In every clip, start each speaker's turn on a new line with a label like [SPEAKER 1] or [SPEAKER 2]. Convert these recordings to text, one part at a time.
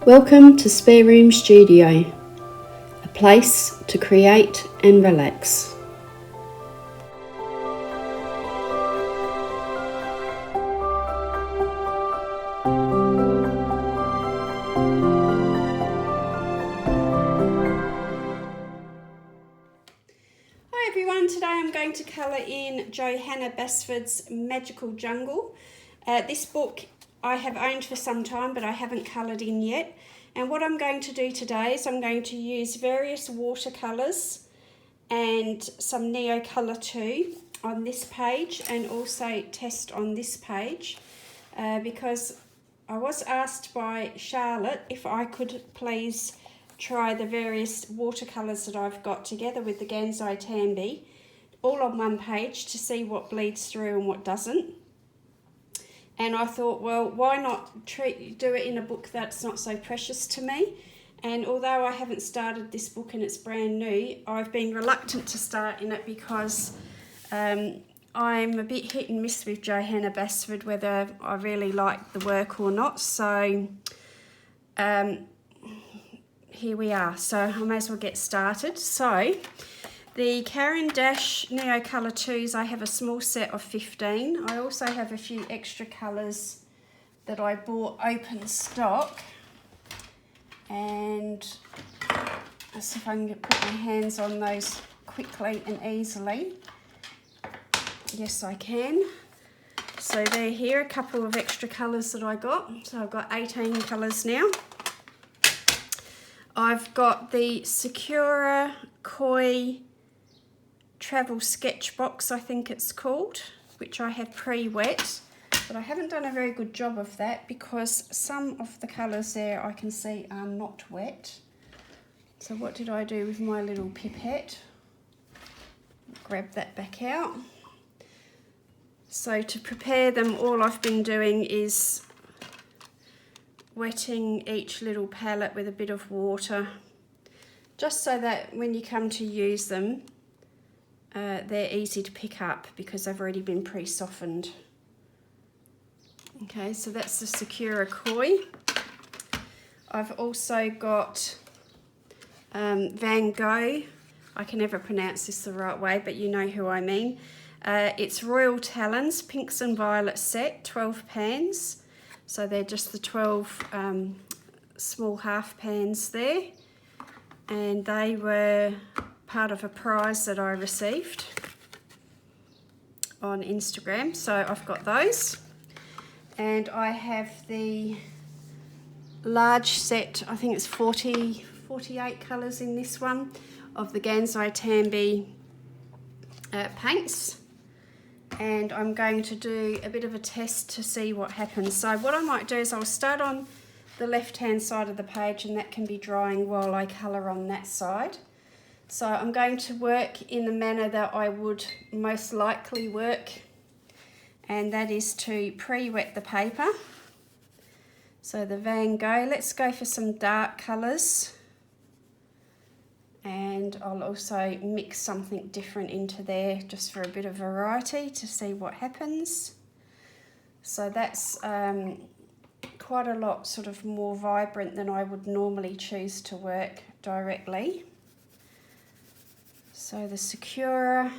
[SPEAKER 1] Welcome to Spare Room Studio, a place to create and relax. Hi everyone, today I'm going to colour in Johanna Basford's Magical Jungle. This book I have owned for some time, but I haven't coloured in yet. And what I'm going to do today is I'm going to use various watercolours and some NeocolorII on this page, and also test on this page, because I was asked by Charlotte if I could please try the various watercolours that I've got together with the Gansai Tambi all on one page to see what bleeds through and what doesn't. And I thought, well, why not do it in a book that's not so precious to me? And although I haven't started this book and it's brand new, I've been reluctant to start in it because I'm a bit hit and miss with Johanna Basford, whether I really like the work or not. So here we are. So I may as well get started. So the Caran NeocolorIIs, I have a small set of 15. I also have a few extra colours that I bought open stock. And let's see if I can put my hands on those quickly and easily. Yes, I can. So they're here, a couple of extra colours that I got. So I've got 18 colours now. I've got the Sakura Koi travel sketch box, I think it's called, which I have pre-wet, but I haven't done a very good job of that because some of the colours there I can see are not wet. So what did I do with my little pipette? Grab that back out. So to prepare them, all I've been doing is wetting each little palette with a bit of water, just so that when you come to use them, they're easy to pick up because they've already been pre-softened. Okay, so that's the Sakura Koi. I've also got Van Gogh. I can never pronounce this the right way, but you know who I mean. It's Royal Talens, pinks and violets set, 12 pans. So they're just the 12 small half pans there. And they were part of a prize that I received on Instagram. So I've got those. And I have the large set, I think it's 48 colours in this one, of the Gansai Tambi paints. And I'm going to do a bit of a test to see what happens. So what I might do is I'll start on the left hand side of the page, and that can be drying while I colour on that side. So I'm going to work in the manner that I would most likely work, and that is to pre-wet the paper. So the Van Gogh, let's go for some dark colours. And I'll also mix something different into there just for a bit of variety to see what happens. So that's quite a lot sort of more vibrant than I would normally choose to work directly. So the Sakura,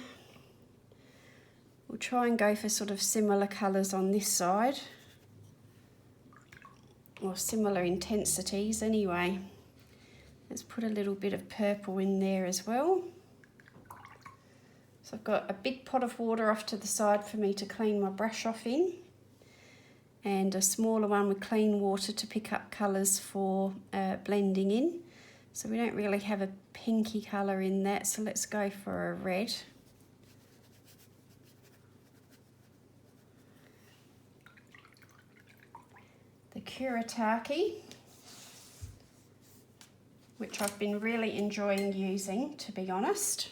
[SPEAKER 1] we'll try and go for sort of similar colours on this side, or similar intensities anyway. Let's put a little bit of purple in there as well. So I've got a big pot of water off to the side for me to clean my brush off in, and a smaller one with clean water to pick up colours for blending in. So we don't really have a pinky colour in that, so let's go for a red. The Kuretake, which I've been really enjoying using, to be honest.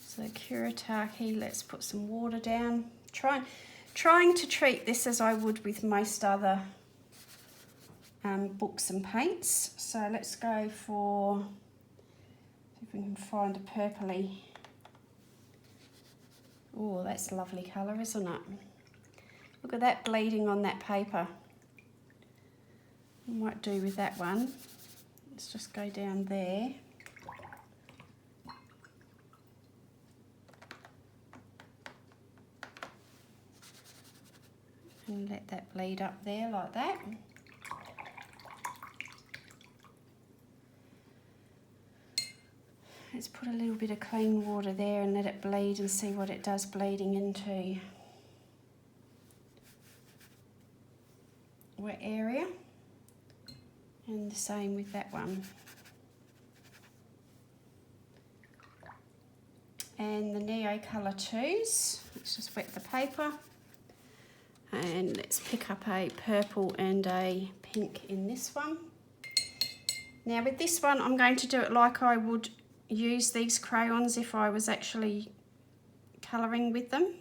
[SPEAKER 1] So Kuretake, let's put some water down. Trying to treat this as I would with most other books and paints. So let's go for, see if we can find a purpley. Oh, that's a lovely colour, isn't it? Look at that bleeding on that paper. I might do with that one. Let's just go down there. And let that bleed up there like that. Let's put a little bit of clean water there and let it bleed and see what it does bleeding into. Wet area, and the same with that one. And the NeocolorIIs, let's just wet the paper, and let's pick up a purple and a pink in this one. Now with this one I'm going to do it like I would use these crayons if I was actually colouring with them.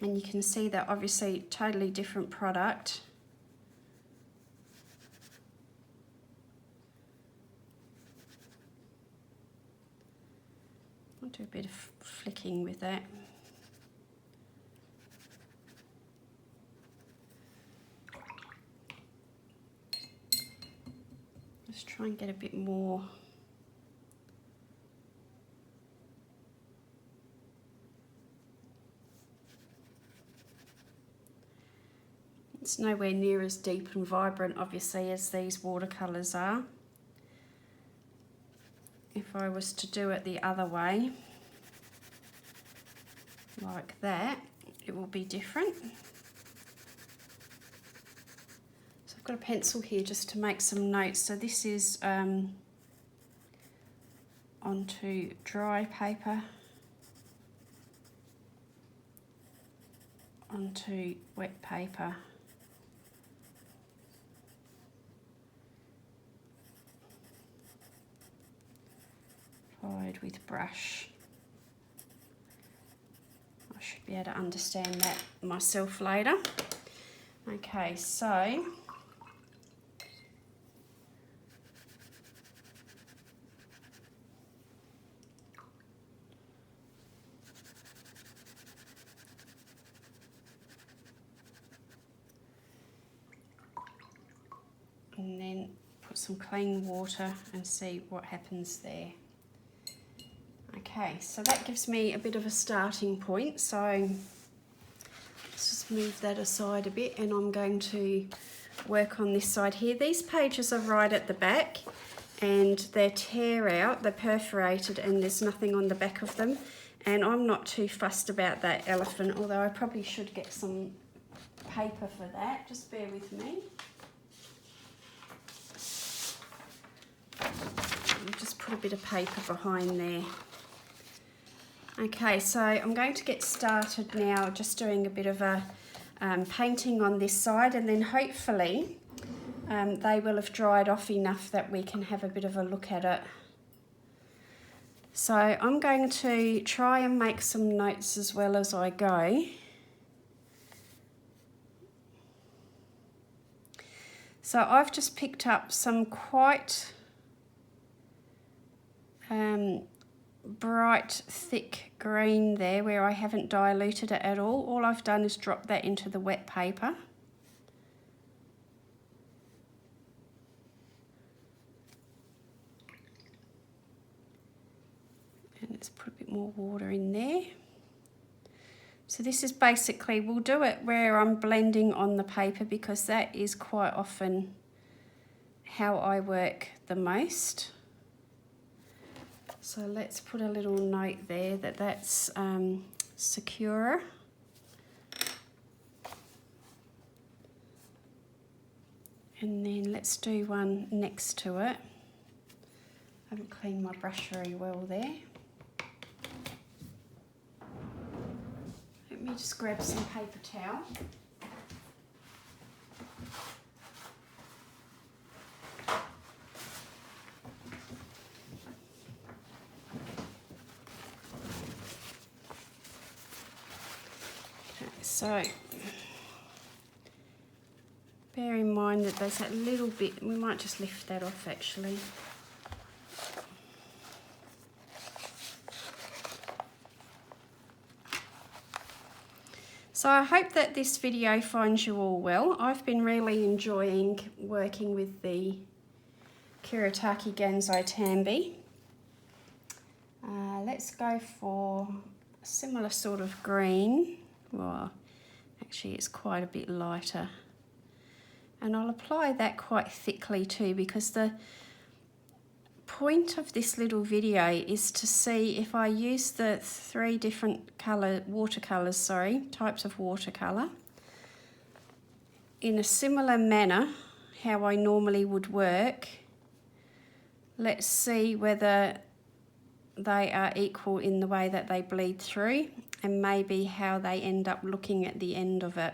[SPEAKER 1] And you can see that obviously totally different product. I'll do a bit of flicking with that. Just try and get a bit more. It's nowhere near as deep and vibrant, obviously, as these watercolours are. If I was to do it the other way, like that, it will be different. So I've got a pencil here just to make some notes. So this is onto dry paper, onto wet paper. With brush. I should be able to understand that myself later. Okay, so and then put some clean water and see what happens there. Okay, so that gives me a bit of a starting point. So let's just move that aside a bit, and I'm going to work on this side here. These pages are right at the back and they're tear out, they're perforated, and there's nothing on the back of them. And I'm not too fussed about that elephant, although I probably should get some paper for that. Just bear with me. I'll just put a bit of paper behind there. Okay, so I'm going to get started now, just doing a bit of a painting on this side, and then hopefully they will have dried off enough that we can have a bit of a look at it. So I'm going to try and make some notes as well as I go. So I've just picked up some quite bright thick green there where I haven't diluted it at all. All I've done is drop that into the wet paper. And let's put a bit more water in there. So this is basically, we'll do it where I'm blending on the paper because that is quite often how I work the most. So let's put a little note there that that's Sakura. And then let's do one next to it. I haven't cleaned my brush very well there. Let me just grab some paper towel. So, bear in mind that there's that little bit, we might just lift that off actually. So I hope that this video finds you all well. I've been really enjoying working with the Kuretake Gansai Tambi. Let's go for a similar sort of green. Well, actually it's quite a bit lighter. And I'll apply that quite thickly too, because the point of this little video is to see if I use the 3 different watercolours, types of watercolour in a similar manner how I normally would work. Let's see whether they are equal in the way that they bleed through, and maybe how they end up looking at the end of it.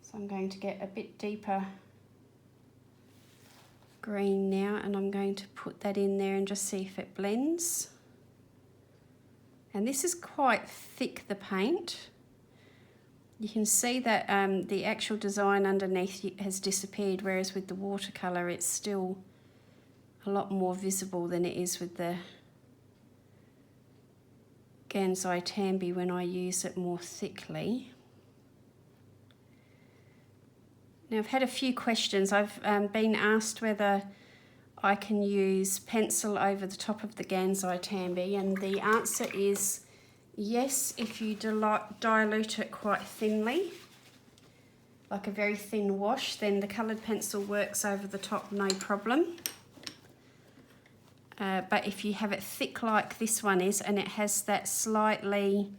[SPEAKER 1] So I'm going to get a bit deeper green now, and I'm going to put that in there and just see if it blends. And this is quite thick, the paint. You can see that the actual design underneath has disappeared, whereas with the watercolour it's still a lot more visible than it is with the Gansai Tambi when I use it more thickly. Now I've had a few questions. I've been asked whether I can use pencil over the top of the Gansai Tambi, and the answer is yes, if you dilute it quite thinly, like a very thin wash, then the coloured pencil works over the top, no problem. But if you have it thick like this one is, and it has that slightly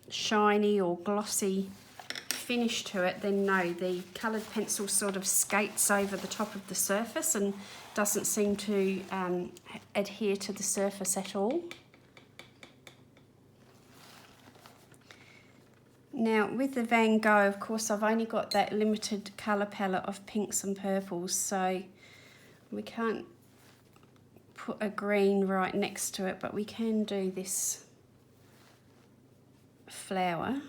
[SPEAKER 1] shiny or glossy finish to it, then no, the coloured pencil sort of skates over the top of the surface and doesn't seem to adhere to the surface at all. Now with the Van Gogh, of course, I've only got that limited colour palette of pinks and purples, so we can't put a green right next to it, but we can do this flower.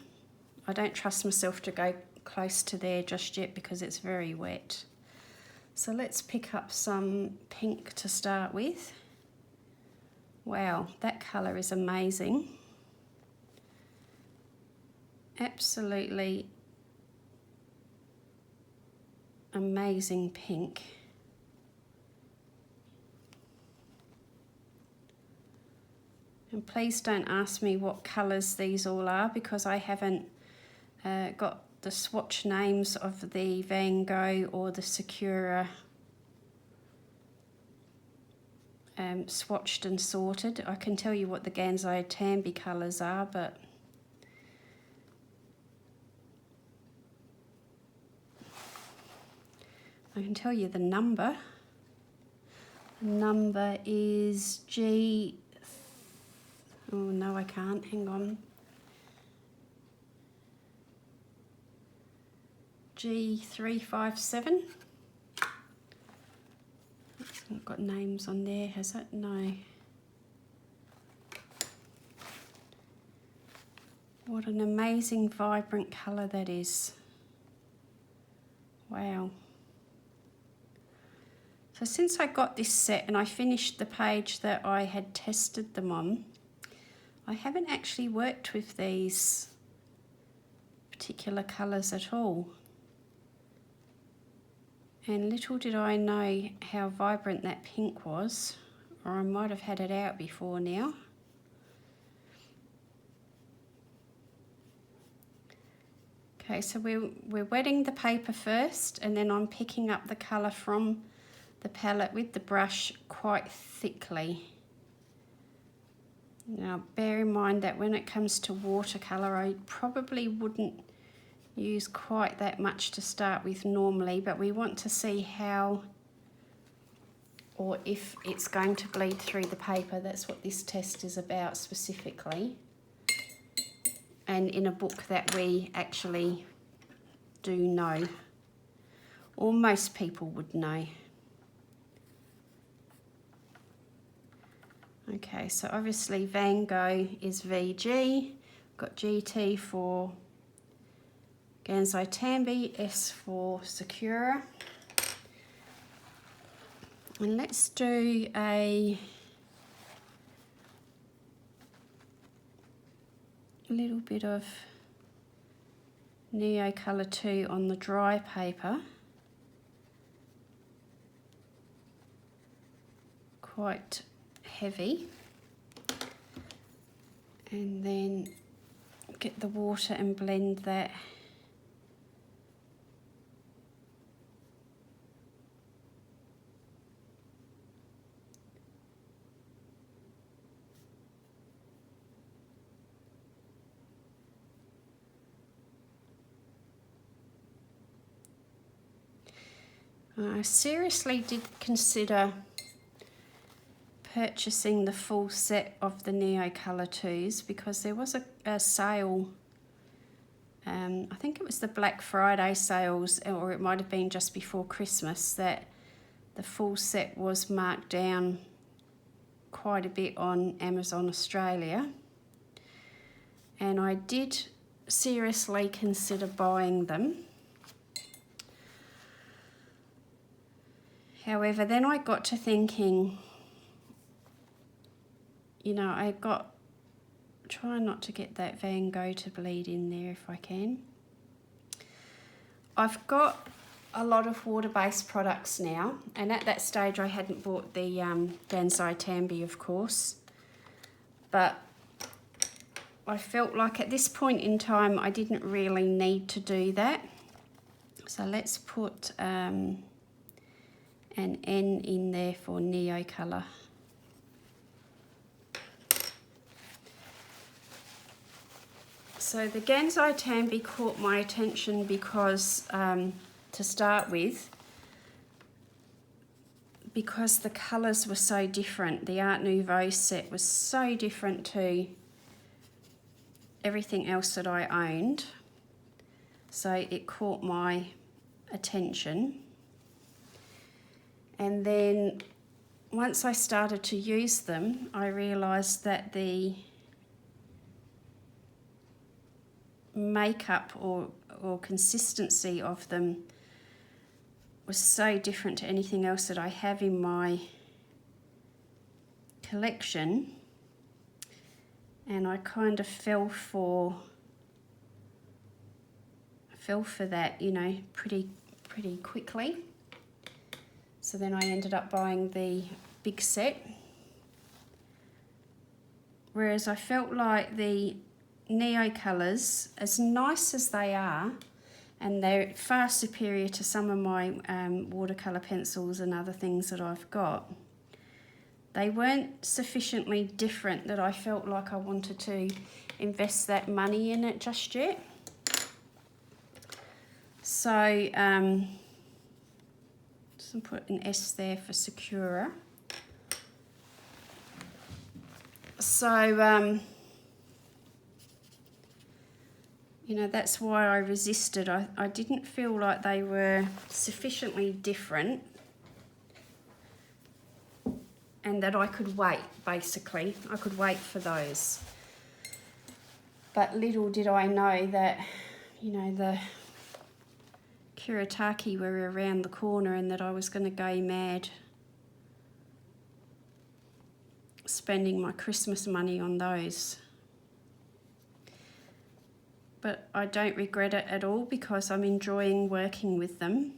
[SPEAKER 1] I don't trust myself to go close to there just yet because it's very wet. So let's pick up some pink to start with. Wow, that colour is amazing. Absolutely amazing pink. And please don't ask me what colours these all are, because I haven't got the swatch names of the Van Gogh or the Sakura swatched and sorted. I can tell you what the Gansai Tambi colours are, but I can tell you the number. The number is G... Oh no, I can't, hang on. G357. It's not got names on there, has it? No. What an amazing vibrant colour that is. Wow. So since I got this set and I finished the page that I had tested them on, I haven't actually worked with these particular colours at all. And little did I know how vibrant that pink was, or I might have had it out before now. Okay, so we're wetting the paper first, and then I'm picking up the colour from the palette with the brush quite thickly. Now bear in mind that when it comes to watercolour, I probably wouldn't use quite that much to start with normally, but we want to see how or if it's going to bleed through the paper. That's what this test is about specifically, and in a book that we actually do know, or most people would know. Okay, so obviously Van Gogh is VG, got GT for Gansai Tambi, S for Sakura. And let's do a a little bit of NeocolorII on the dry paper. Quite heavy. And then get the water and blend that. I seriously did consider purchasing the full set of the NeocolorIIs because there was a sale, I think it was the Black Friday sales, or it might have been just before Christmas, that the full set was marked down quite a bit on Amazon Australia. And I did seriously consider buying them. However, then I got to thinking, you know, try not to get that Van Gogh to bleed in there if I can. I've got a lot of water-based products now, and at that stage I hadn't bought the Gansai Tambi, of course, but I felt like at this point in time I didn't really need to do that. So let's put an N in there for Neocolor. So the Gansai Tambi caught my attention because, to start with, because the colours were so different. The Art Nouveau set was so different to everything else that I owned. So it caught my attention. And then once I started to use them, I realised that the makeup or consistency of them was so different to anything else that I have in my collection, and I kind of fell for that, you know, pretty quickly. So then I ended up buying the big set, whereas I felt like the Neocolors, as nice as they are, and they're far superior to some of my watercolour pencils and other things that I've got, they weren't sufficiently different that I felt like I wanted to invest that money in it just yet. So just put an S there for Sakura. So you know, that's why I resisted. I didn't feel like they were sufficiently different and that I could wait, basically. I could wait for those. But little did I know that, you know, the Kuretake were around the corner and that I was going to go mad spending my Christmas money on those. But I don't regret it at all because I'm enjoying working with them.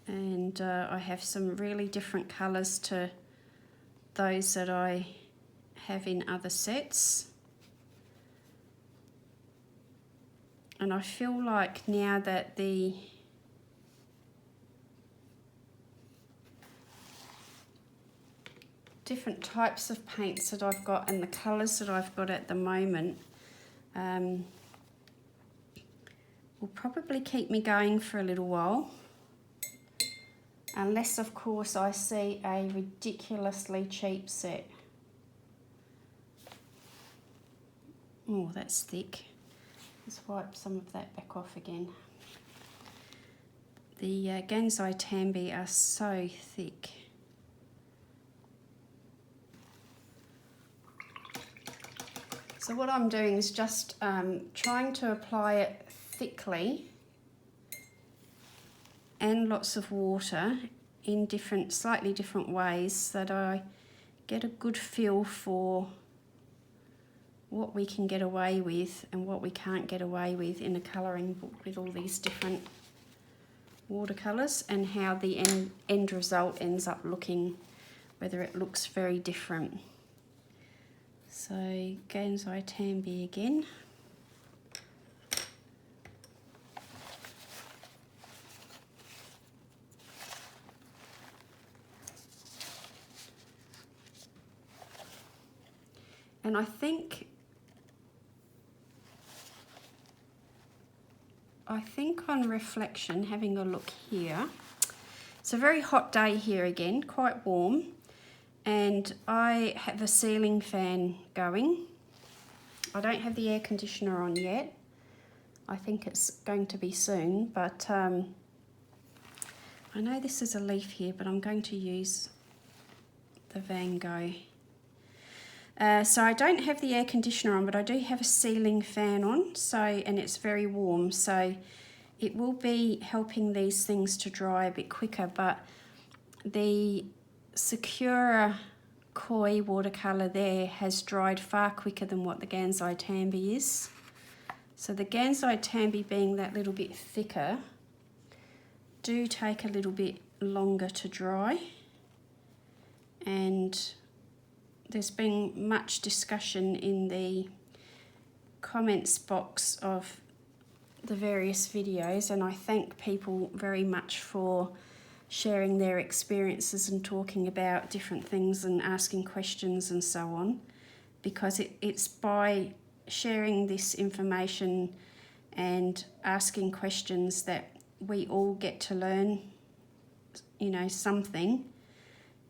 [SPEAKER 1] And I have some really different colours to those that I have in other sets. And I feel like now that the different types of paints that I've got and the colours that I've got at the moment will probably keep me going for a little while. Unless, of course, I see a ridiculously cheap set. Oh, that's thick. Let's wipe some of that back off again. The Gansai Tambi are so thick. So what I'm doing is just trying to apply it thickly and lots of water in slightly different ways so that I get a good feel for what we can get away with and what we can't get away with in a colouring book with all these different watercolours, and how the end result ends up looking, whether it looks very different. So Gansai Tambi again. And I think on reflection, having a look here, it's a very hot day here again, quite warm, and I have a ceiling fan going. I don't have the air conditioner on yet. I think it's going to be soon, but I know this is a leaf here, but I'm going to use the Van Gogh. So I don't have the air conditioner on, but I do have a ceiling fan on, and it's very warm, so it will be helping these things to dry a bit quicker. But the Sakura Koi watercolour there has dried far quicker than what the Gansai Tambi is. So the Gansai Tambi, being that little bit thicker, do take a little bit longer to dry, and there's been much discussion in the comments box of the various videos, and I thank people very much for sharing their experiences and talking about different things and asking questions and so on, because it's by sharing this information and asking questions that we all get to learn, you know, something.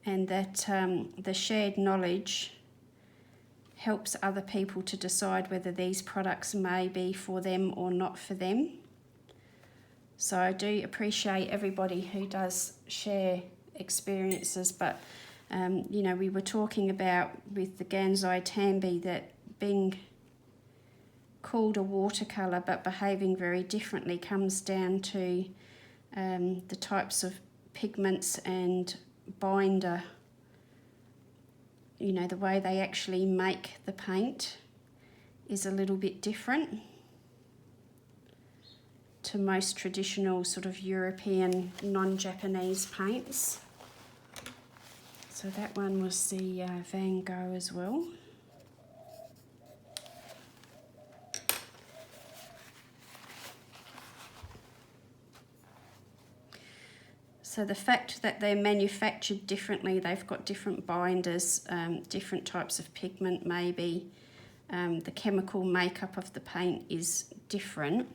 [SPEAKER 1] And that the shared knowledge helps other people to decide whether these products may be for them or not for them. So I do appreciate everybody who does share experiences, but you know, we were talking about with the Gansai Tambi that being called a watercolour but behaving very differently comes down to the types of pigments and binder, you know, the way they actually make the paint is a little bit different to most traditional sort of European non-Japanese paints. So that one was the Van Gogh as well. So the fact that they're manufactured differently, they've got different binders, different types of pigment maybe, the chemical makeup of the paint is different,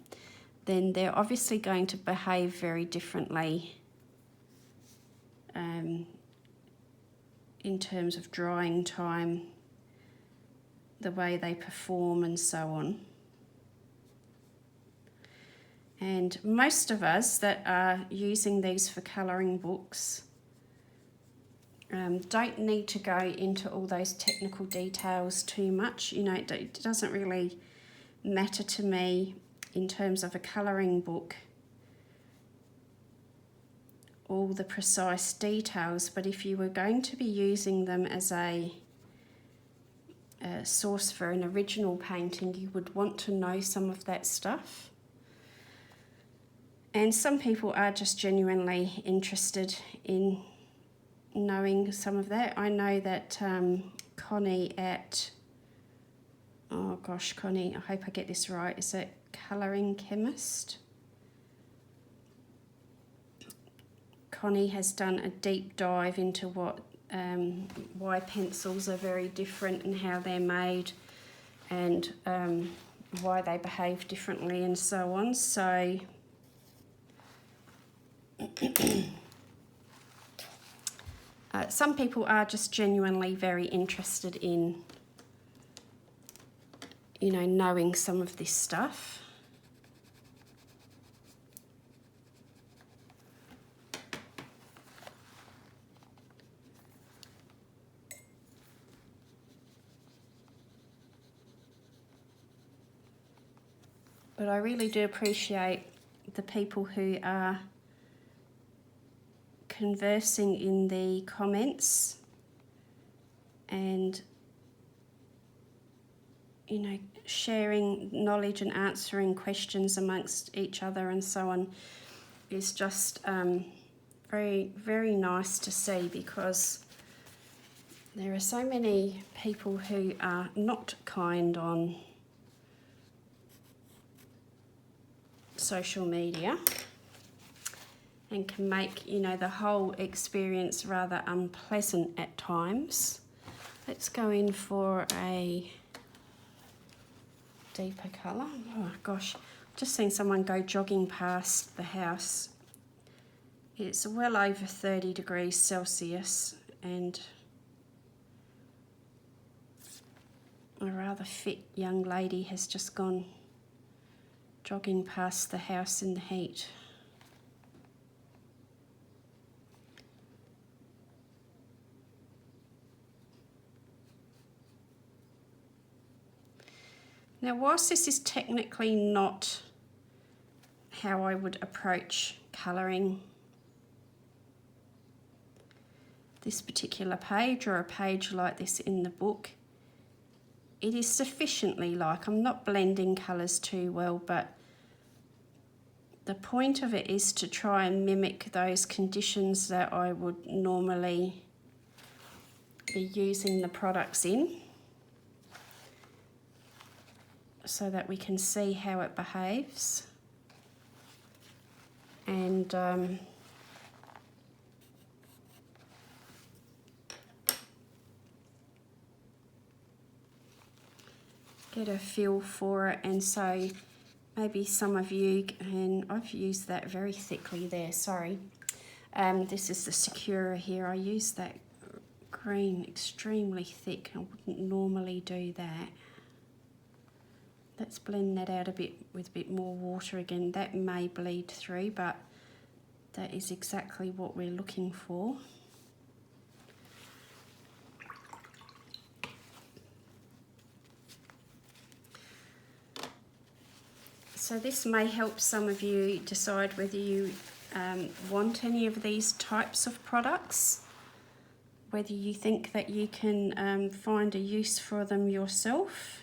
[SPEAKER 1] then they're obviously going to behave very differently in terms of drying time, the way they perform and so on. And most of us that are using these for colouring books don't need to go into all those technical details too much. You know, it doesn't really matter to me in terms of a colouring book, all the precise details, but if you were going to be using them as a source for an original painting, you would want to know some of that stuff. And some people are just genuinely interested in knowing some of that. I know that Connie at, oh gosh, Connie, I hope I get this right, is it Colouring Chemist? Connie has done a deep dive into why pencils are very different and how they're made, and why they behave differently and so on. So some people are just genuinely very interested in, you know, knowing some of this stuff. But I really do appreciate the people who are conversing in the comments and you know, sharing knowledge and answering questions amongst each other and so on is just very, very nice to see, because there are so many people who are not kind on social media and can make, you know, the whole experience rather unpleasant at times. Let's go in for a deeper colour. Oh gosh, just seen someone go jogging past the house. It's well over 30 degrees Celsius and a rather fit young lady has just gone jogging past the house in the heat. Now, whilst this is technically not how I would approach colouring this particular page or a page like this in the book, it is sufficiently like. I'm not blending colours too well, but the point of it is to try and mimic those conditions that I would normally be using the products in, so that we can see how it behaves. And get a feel for it. And so maybe some of you, and I've used that very thickly there, sorry. This is the Sakura here. I use that green extremely thick. I wouldn't normally do that. Let's blend that out a bit with a bit more water again. That may bleed through, but that is exactly what we're looking for. So this may help some of you decide whether you want any of these types of products, whether you think that you can find a use for them yourself.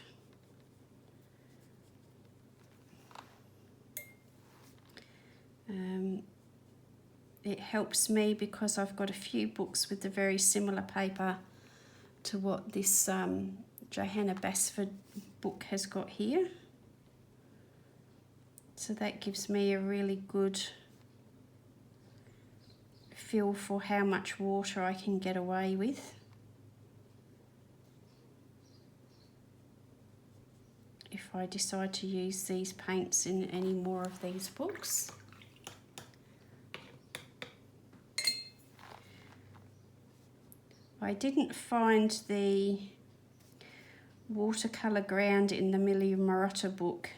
[SPEAKER 1] It helps me because I've got a few books with a very similar paper to what this Johanna Basford book has got here. So that gives me a really good feel for how much water I can get away with if I decide to use these paints in any more of these books. I didn't find the watercolour ground in the Millie Marotta book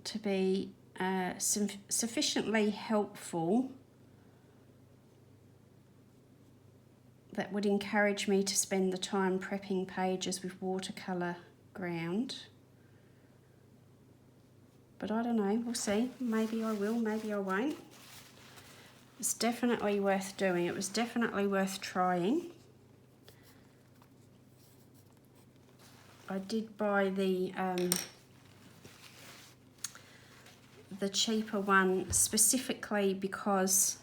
[SPEAKER 1] to be sufficiently helpful that would encourage me to spend the time prepping pages with watercolour ground. But I don't know, we'll see. Maybe I will, maybe I won't. It's definitely worth doing. It was definitely worth trying. I did buy the cheaper one specifically because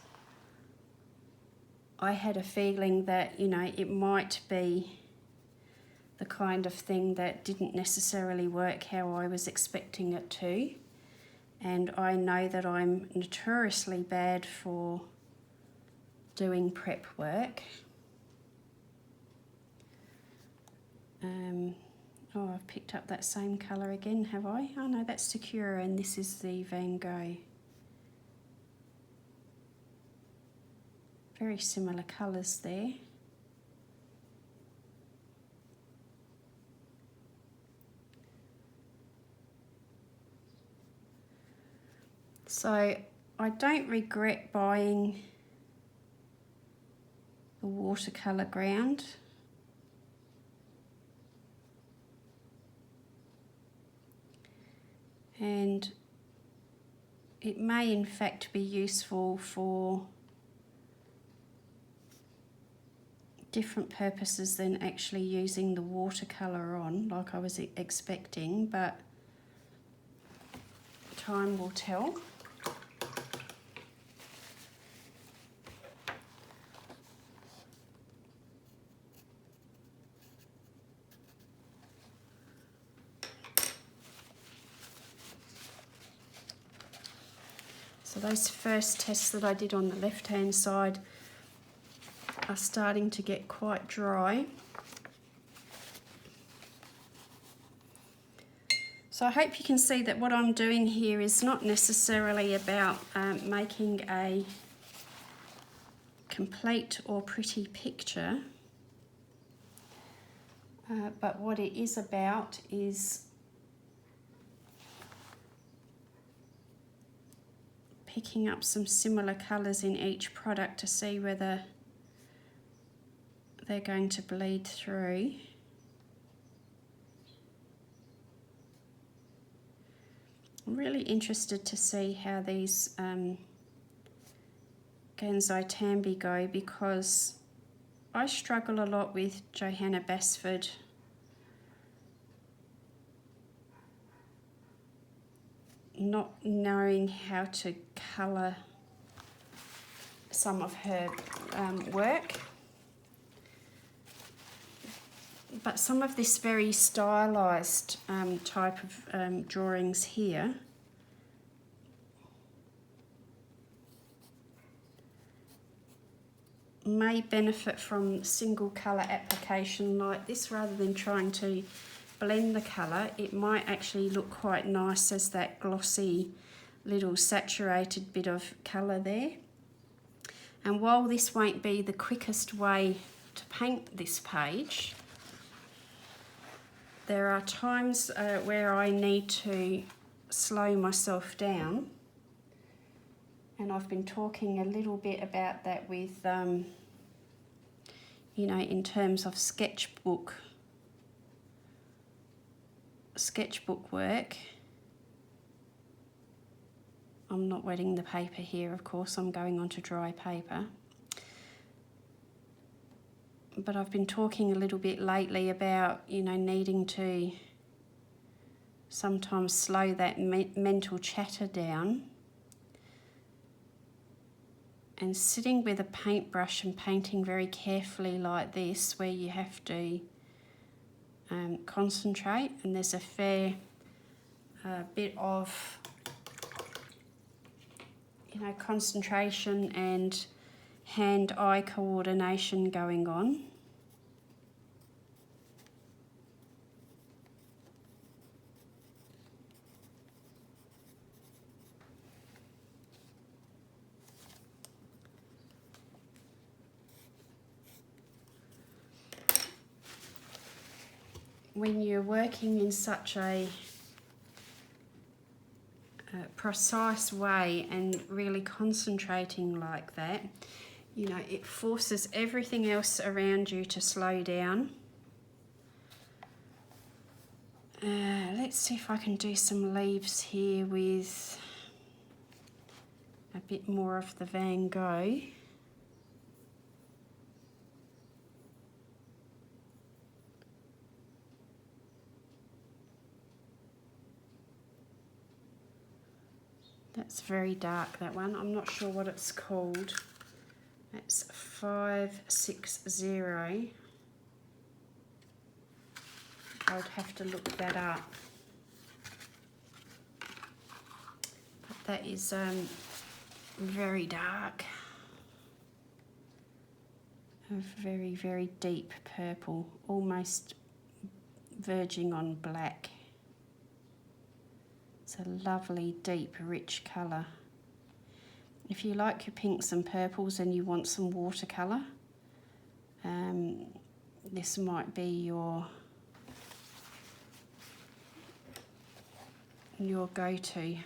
[SPEAKER 1] I had a feeling that, you know, it might be the kind of thing that didn't necessarily work how I was expecting it to. And I know that I'm notoriously bad for doing prep work. Oh, I've picked up that same colour again, have I? Oh no, that's Sakura and this is the Van Gogh. Very similar colours there. So I don't regret buying the watercolour ground. And it may in fact be useful for different purposes than actually using the watercolour on like I was expecting, but time will tell. So those first tests that I did on the left-hand side are starting to get quite dry. So I hope you can see that what I'm doing here is not necessarily about making a complete or pretty picture, but what it is about is picking up some similar colours in each product to see whether they're going to bleed through. I'm really interested to see how these Gansai Tambi go, because I struggle a lot with Johanna Basford not knowing how to colour some of her work. But some of this very stylised type of drawings here may benefit from single colour application like this rather than trying to blend the colour. It might actually look quite nice as that glossy little saturated bit of colour there. And while this won't be the quickest way to paint this page, there are times where I need to slow myself down, and I've been talking a little bit about that with, you know, in terms of sketchbook work. I'm not wetting the paper here, of course, I'm going on to dry paper. But I've been talking a little bit lately about, you know, needing to sometimes slow that mental chatter down, and sitting with a paintbrush and painting very carefully like this, where you have to concentrate, and there's a fair bit of, you know, concentration and hand-eye coordination going on. When you're working in such a precise way and really concentrating like that, you know, it forces everything else around you to slow down. Let's see if I can do some leaves here with a bit more of the Van Gogh. That's very dark, that one. I'm not sure what it's called. That's 560. I would have to look that up. But that is very dark. A very, very deep purple, almost verging on black. It's a lovely, deep, rich colour. If you like your pinks and purples and you want some watercolour, this might be your go-to.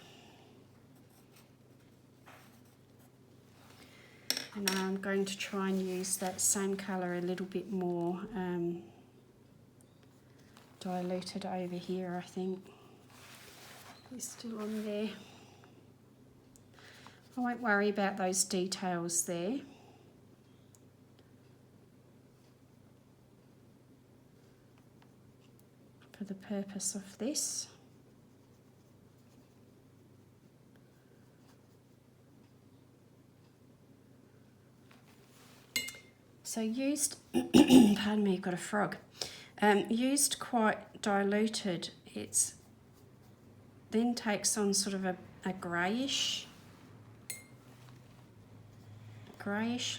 [SPEAKER 1] And I'm going to try and use that same colour a little bit more diluted over here, I think. It's still on there. I won't worry about those details there. the purpose of this. So used, pardon me, I've got a frog. Used quite diluted, it's then takes on sort of a greyish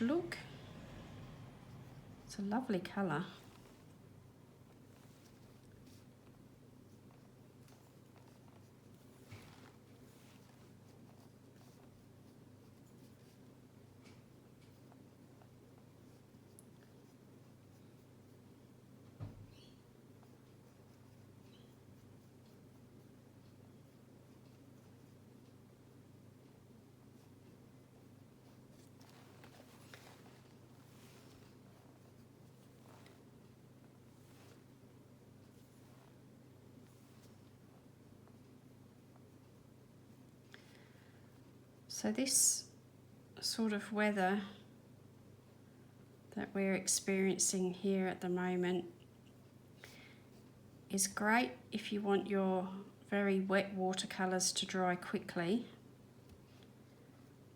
[SPEAKER 1] look. It's a lovely colour. So this sort of weather that we're experiencing here at the moment is great if you want your very wet watercolours to dry quickly.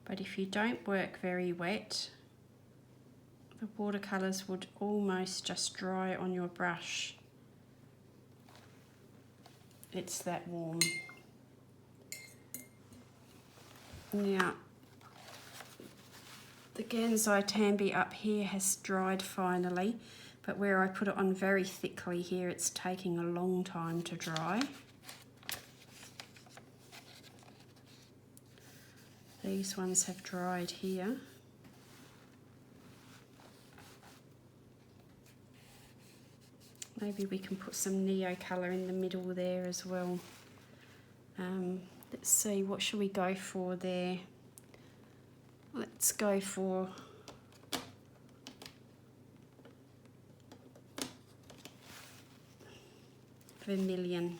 [SPEAKER 1] But if you don't work very wet, the watercolours would almost just dry on your brush. It's that warm. Now, the Gansai Tambi up here has dried finally, but where I put it on very thickly here, it's taking a long time to dry. These ones have dried here. Maybe we can put some NeocolorII in the middle there as well. Let's see, what should we go for there? Let's go for vermilion.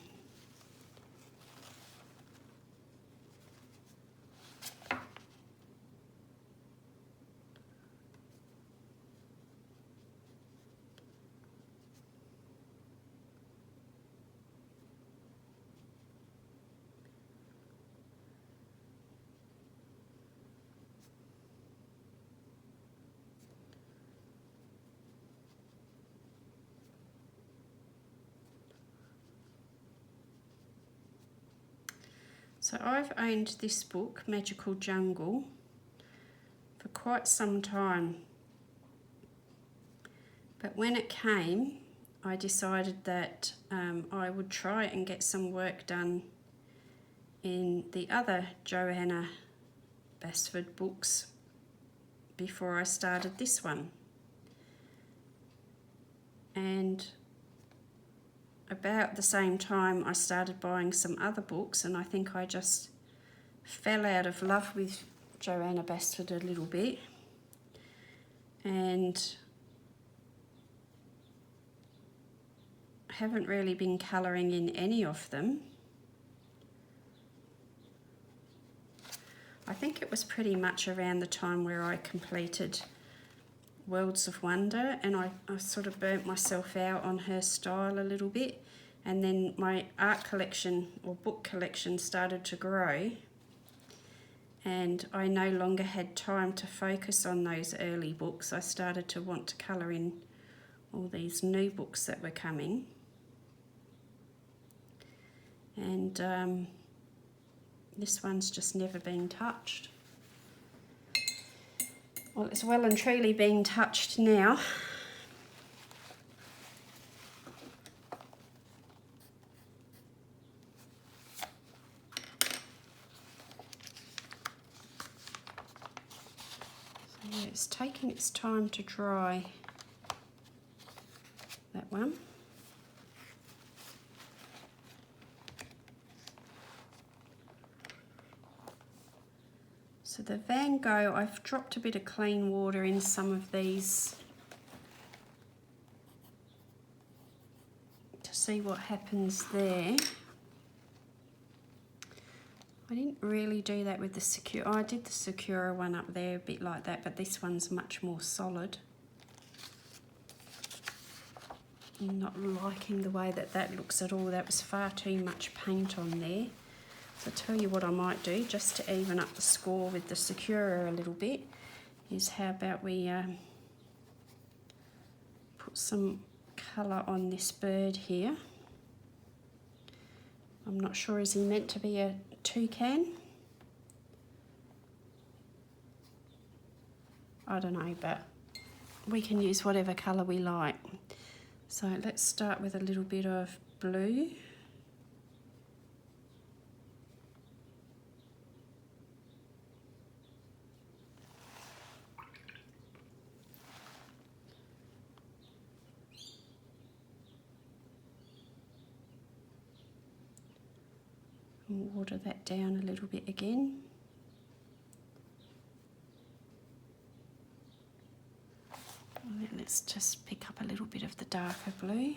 [SPEAKER 1] So I've owned this book, Magical Jungle, for quite some time. But when it came, I decided that I would try and get some work done in the other Johanna Basford books before I started this one. And about the same time I started buying some other books, and I think I just fell out of love with Johanna Basford a little bit, and haven't really been colouring in any of them. I think it was pretty much around the time where I completed Worlds of Wonder, and I sort of burnt myself out on her style a little bit, and then my art collection or book collection started to grow, and I no longer had time to focus on those early books. I started to want to colour in all these new books that were coming, and this one's just never been touched. Well, it's well and truly being touched now. So yeah, it's taking its time to dry, that one. So the Van Gogh, I've dropped a bit of clean water in some of these to see what happens there. I didn't really do that with the Sakura. I did the Sakura one up there a bit like that, but this one's much more solid. I'm not liking the way that that looks at all. That was far too much paint on there. So I'll tell you what I might do, just to even up the score with the Sakura a little bit, is how about we put some colour on this bird here. I'm not sure, is he meant to be a toucan? I don't know, but we can use whatever colour we like. So let's start with a little bit of blue. And water that down a little bit again. And then let's just pick up a little bit of the darker blue.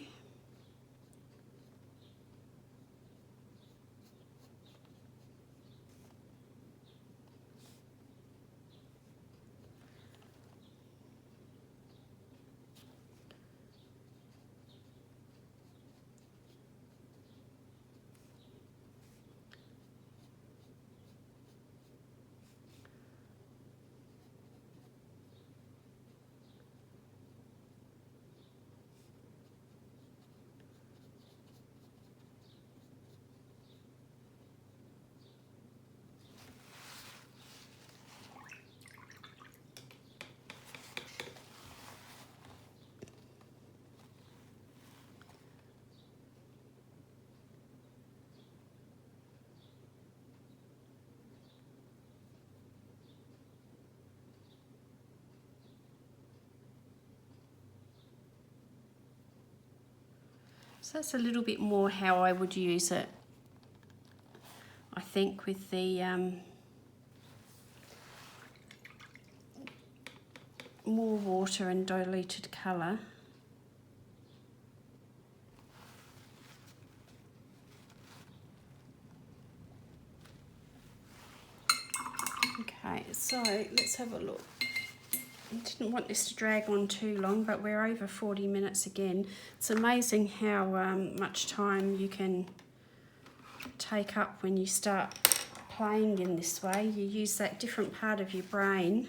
[SPEAKER 1] So that's a little bit more how I would use it, I think, with the more water and diluted colour. Okay, so let's have a look. I didn't want this to drag on too long, but we're over 40 minutes again. It's amazing how much time you can take up when you start playing in this way. You use that different part of your brain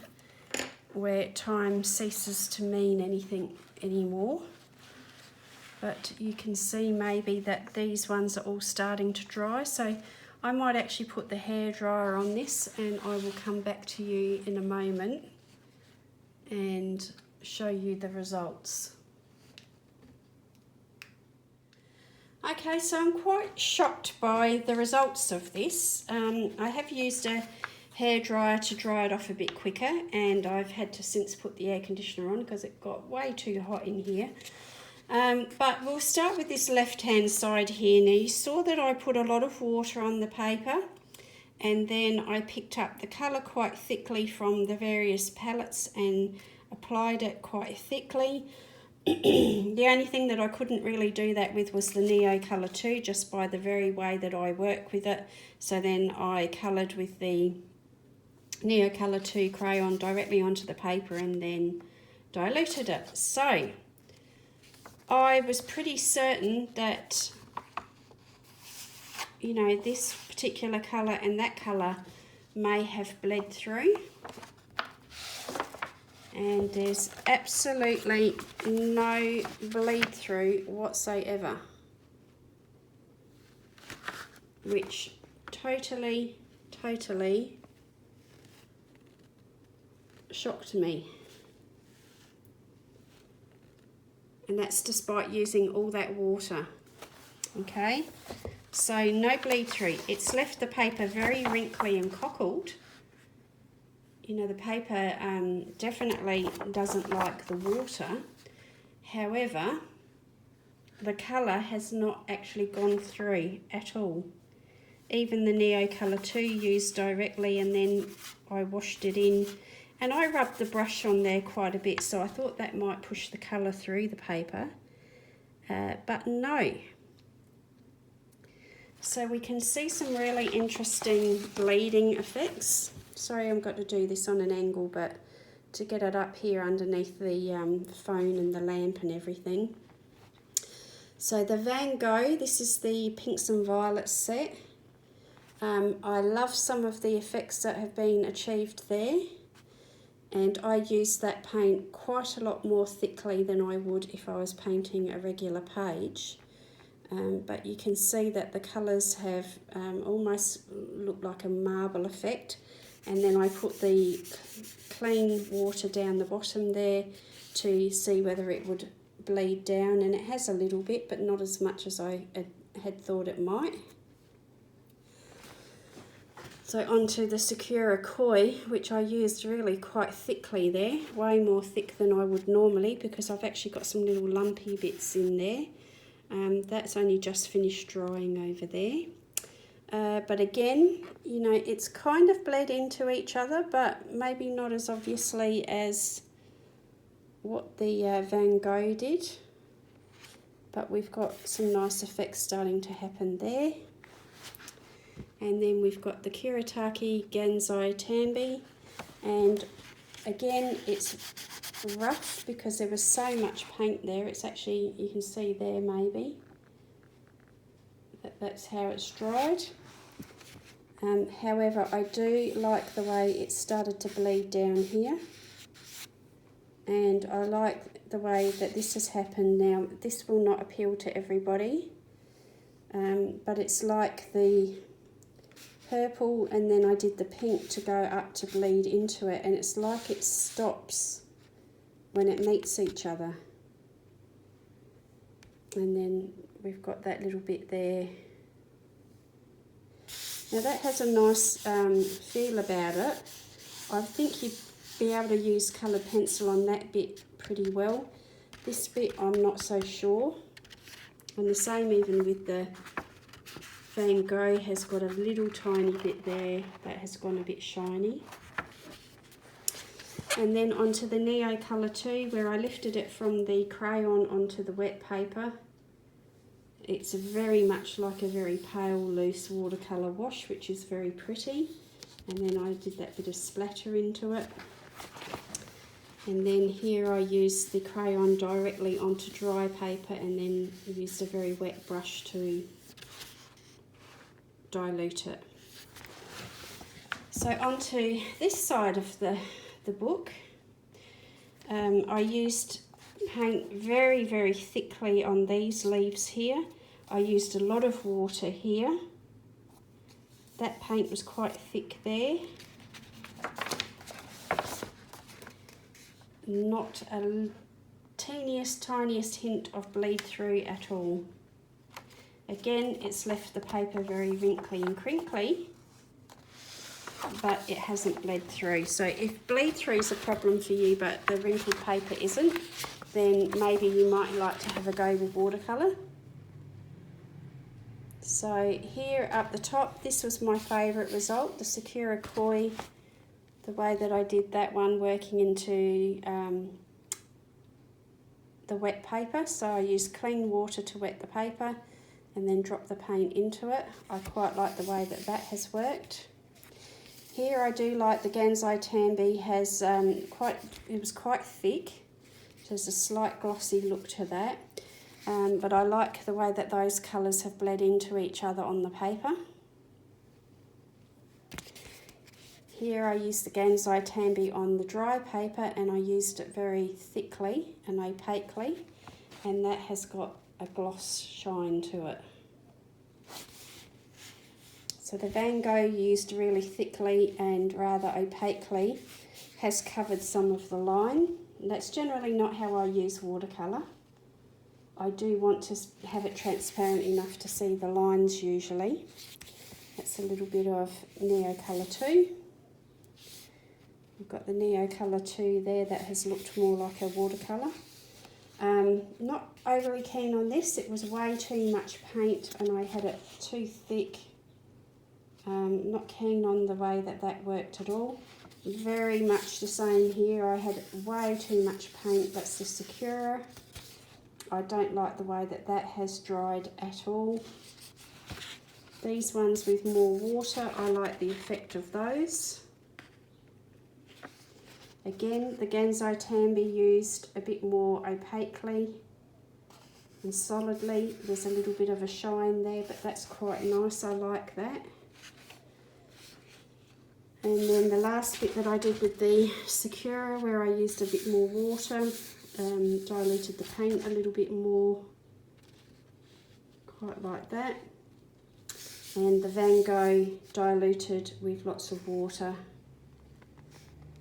[SPEAKER 1] where time ceases to mean anything anymore. But you can see maybe that these ones are all starting to dry, so I might actually put the hairdryer on this, and I will come back to you in a moment and show you the results. Okay, so I'm quite shocked by the results of this. I have used a hairdryer to dry it off a bit quicker, and I've had to since put the air conditioner on because it got way too hot in here. But we'll start with this left hand side here. Now you saw that I put a lot of water on the paper, and then I picked up the colour quite thickly from the various palettes and applied it quite thickly. The only thing that I couldn't really do that with was the NeocolorII, just by the very way that I work with it. So then I coloured with the NeocolorII crayon directly onto the paper and then diluted it. So I was pretty certain that, you know, this particular colour and that colour may have bled through, and there's absolutely no bleed through whatsoever, which totally shocked me. And that's despite using all that water. Okay, so no bleed through. It's left the paper very wrinkly and cockled. You know, the paper definitely doesn't like the water. However, the colour has not actually gone through at all. Even the NeocolorII used directly, and then I washed it in. And I rubbed the brush on there quite a bit, so I thought that might push the colour through the paper. But no. So we can see some really interesting bleeding effects. Sorry, I've got to do this on an angle, but to get it up here underneath the phone and the lamp and everything. So the Van Gogh, this is the Pinks and Violets set. I love some of the effects that have been achieved there, and I use that paint quite a lot more thickly than I would if I was painting a regular page. But you can see that the colours have almost look like a marble effect, and then I put the clean water down the bottom there to see whether it would bleed down, and it has a little bit but not as much as I had thought it might. So onto the Sakura Koi, which I used really quite thickly there, way more thick than I would normally because I've actually got some little lumpy bits in there. That's only just finished drying over there. But again, you know, it's kind of bled into each other, but maybe not as obviously as what the Van Gogh did. But we've got some nice effects starting to happen there. And then we've got the Kuretake Gansai Tambi, and again it's rough because there was so much paint there. It's actually, you can see there maybe, that's how it's dried. However, I do like the way it started to bleed down here, and I like the way that this has happened now. This will not appeal to everybody, but it's like the purple and then I did the pink to go up to bleed into it, and it's like it stops when it meets each other. And then we've got that little bit there. Now that has a nice feel about it. I think you'd be able to use coloured pencil on that bit pretty well. This bit I'm not so sure. And the same even with the Van Gogh, has got a little tiny bit there that has gone a bit shiny. And then onto the NeocolorII, where I lifted it from the crayon onto the wet paper. It's very much like a very pale loose watercolour wash, which is very pretty. And then I did that bit of splatter into it. And then here I used the crayon directly onto dry paper and then used a very wet brush to dilute it. So onto this side of the book, I used paint very, very thickly on these leaves here. I used a lot of water here. That paint was quite thick there. Not a tiniest hint of bleed through at all. Again, it's left the paper very wrinkly and crinkly, but it hasn't bled through. So if bleed through is a problem for you but the wrinkled paper isn't, then maybe you might like to have a go with watercolour. So here up the top, this was my favourite result, the Sakura Koi, the way that I did that one working into the wet paper. So I used clean water to wet the paper and then drop the paint into it. I quite like the way that that has worked. Here I do like the Gansai Tambi has it was quite thick. There's a slight glossy look to that. But I like the way that those colours have bled into each other on the paper. Here I used the Gansai Tambi on the dry paper and I used it very thickly and opaquely, and that has got a gloss shine to it. So the Van Gogh used really thickly and rather opaquely has covered some of the line. That's generally not how I use watercolour. I do want to have it transparent enough to see the lines usually. That's a little bit of NeocolorII. We've got the NeocolorII there that has looked more like a watercolour. Not overly keen on this. It was way too much paint and I had it too thick. Not keen on the way that that worked at all. Very much the same here. I had way too much paint. That's the Sakura. I don't like the way that that has dried at all. These ones with more water, I like the effect of those. Again, the Gansai Tambi used a bit more opaquely. and solidly. There's a little bit of a shine there, but that's quite nice. I like that. And then the last bit that I did with the Sakura, where I used a bit more water, diluted the paint a little bit more, quite like that. And the Van Gogh diluted with lots of water.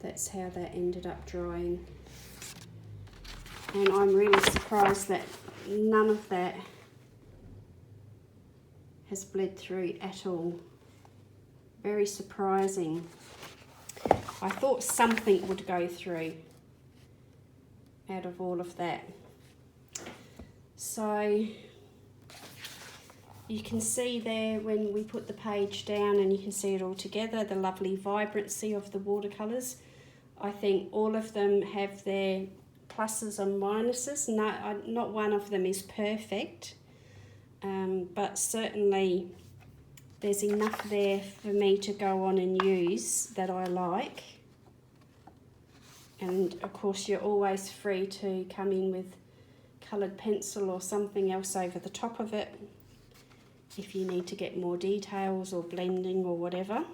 [SPEAKER 1] That's how that ended up drying. And I'm really surprised that none of that has bled through at all. Very surprising. I thought something would go through out of all of that. So you can see there when we put the page down, and you can see it all together, the lovely vibrancy of the watercolours. I think all of them have their pluses and minuses. No, not one of them is perfect, but certainly there's enough there for me to go on and use that I like. And of course you're always free to come in with coloured pencil or something else over the top of it if you need to get more details or blending or whatever.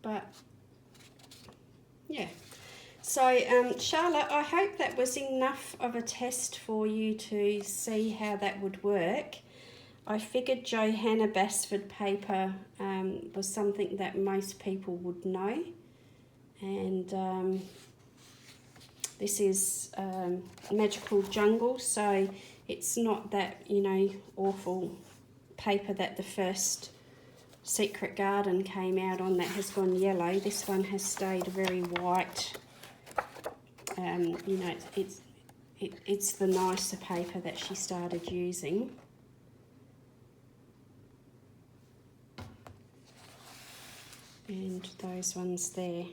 [SPEAKER 1] But yeah, so Charlotte, I hope that was enough of a test for you to see how that would work. I figured Johanna Basford paper was something that most people would know, and this is Magical Jungle, so it's not that, you know, awful paper that the first Secret Garden came out on that has gone yellow. This one has stayed very white. You know, it's the nicer paper that she started using. And those ones there.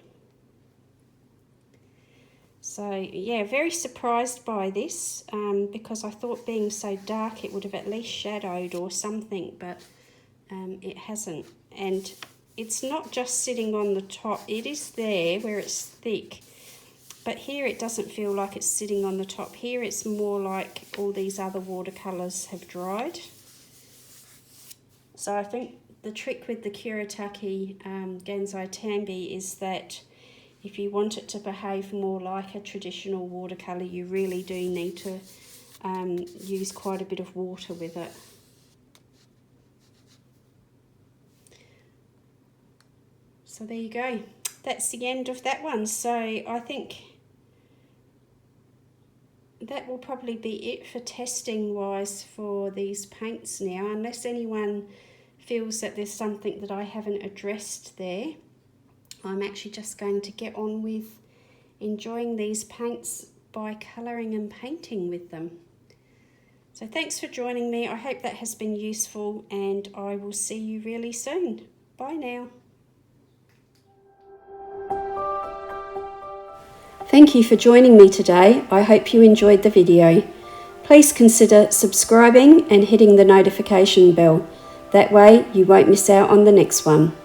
[SPEAKER 1] So yeah, very surprised by this, because I thought being so dark it would have at least shadowed or something, but it hasn't. And it's not just sitting on the top, it is there where it's thick, but here it doesn't feel like it's sitting on the top. Here it's more like all these other watercolours have dried. So I think the trick with the Kuretake Gansai Tambi is that if you want it to behave more like a traditional watercolour, you really do need to use quite a bit of water with it. So there you go. That's the end of that one. So I think that will probably be it for testing wise for these paints now, unless anyone feels that there's something that I haven't addressed there. I'm actually just going to get on with enjoying these paints by colouring and painting with them. So thanks for joining me. I hope that has been useful, and I will see you really soon. Bye now. Thank you for joining me today. I hope you enjoyed the video. Please consider subscribing and hitting the notification bell. That way you won't miss out on the next one.